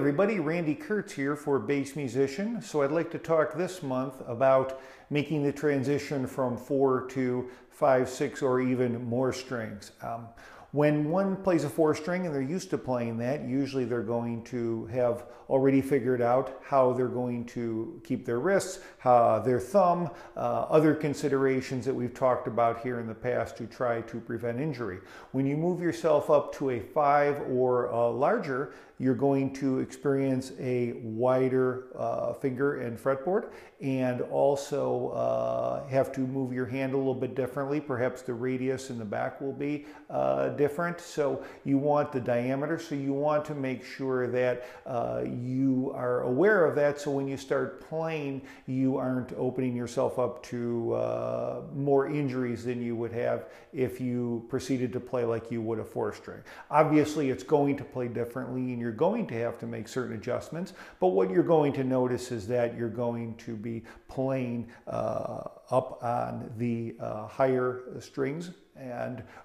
everybody, Randy Kertz here for Bass Musician. So I'd like to talk this month about making the transition from 4 to 5, 6, or even more strings. When one plays a 4-string and they're used to playing that, usually they're going to have already figured out how they're going to keep their wrists, their thumb, other considerations that we've talked about here in the past to try to prevent injury. When you move yourself up to a 5 or larger, you're going to experience a wider finger and fretboard, and also have to move your hand a little bit differently. Perhaps the radius in the back will be different. So you want the diameter, so you want to make sure that you are aware of that, so when you start playing, you aren't opening yourself up to more injuries than you would have if you proceeded to play like you would a 4-string. Obviously, it's going to play differently, and you're going to have to make certain adjustments, but what you're going to notice is that you're going to be playing up on the higher strings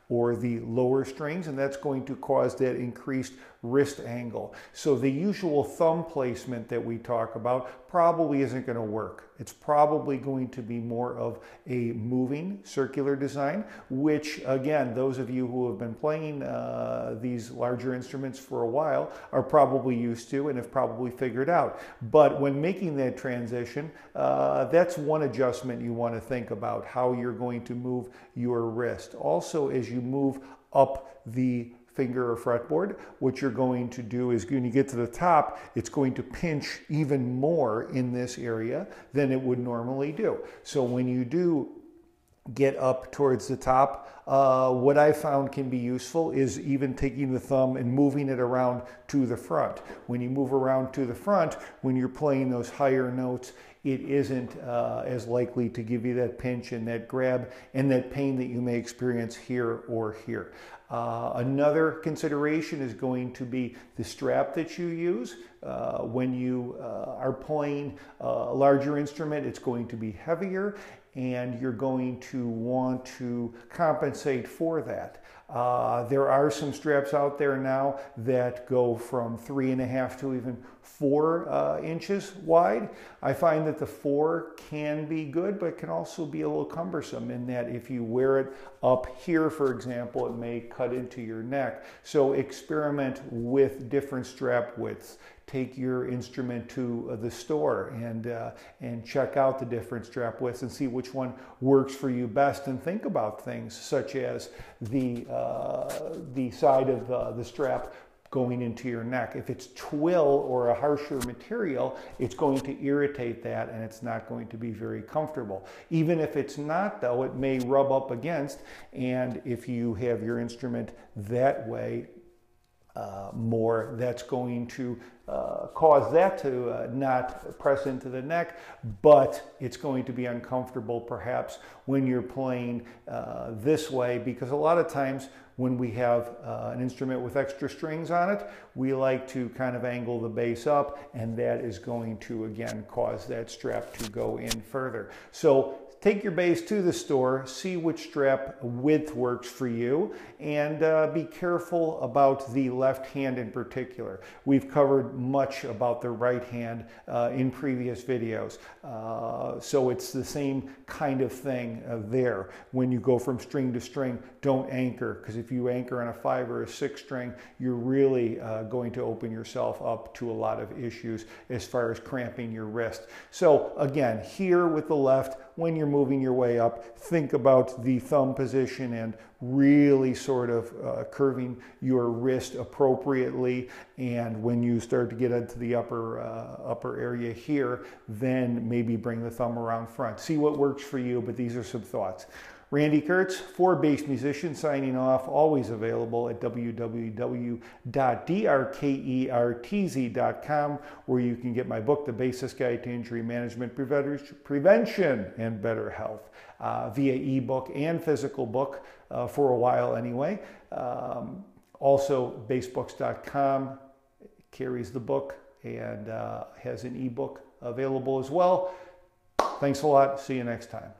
or the lower strings, and that's going to cause that increased wrist angle. So the usual thumb placement that we talk about probably isn't going to work. It's probably going to be more of a moving circular design, which again, those of you who have been playing these larger instruments for a while are probably used to and have probably figured out. But when making that transition, that's one adjustment you want to think about, how you're going to move your wrist. Also, as you move up the finger or fretboard, what you're going to do is when you get to the top, it's going to pinch even more in this area than it would normally do. So when you do get up towards the top, what I found can be useful is even taking the thumb and moving it around to the front. When you move around to the front, when you're playing those higher notes, it isn't as likely to give you that pinch and that grab and that pain that you may experience here or here. Another consideration is going to be the strap that you use. When you are playing a larger instrument, it's going to be heavier, and you're going to want to compensate for that. There are some straps out there now that go from 3.5 to even 4 inches wide. I find that the 4 can be good, but can also be a little cumbersome in that if you wear it up here, for example, it may cut into your neck. So experiment with different strap widths. Take your instrument to the store and check out the different strap widths and see which one works for you best, and think about things such as the side of the strap going into your neck. If it's twill or a harsher material, it's going to irritate that, and it's not going to be very comfortable. Even if it's not, though, it may rub up against, and if you have your instrument that way more, that's going to cause that to not press into the neck, but it's going to be uncomfortable perhaps when you're playing this way, because a lot of times when we have an instrument with extra strings on it, we like to kind of angle the bass up, and that is going to again cause that strap to go in further. So take your bass to the store, see which strap width works for you, and be careful about the left hand in particular. We've covered much about the right hand in previous videos, so it's the same kind of thing there. When you go from string to string, don't anchor, because if you anchor on a 5 or a 6 string, you're really going to open yourself up to a lot of issues as far as cramping your wrist. So again, here with the left, when you're moving your way up, think about the thumb position and really sort of curving your wrist appropriately. And when you start to get into the upper area here, then maybe bring the thumb around front. See what works for you, but these are some thoughts. Randy Kertz for Bass Musician signing off, always available at www.drkertz.com, where you can get my book, The Bassist Guide to Injury Management, Prevention and Better Health, via ebook and physical book for a while anyway. Also, bassbooks.com carries the book and has an ebook available as well. Thanks a lot. See you next time.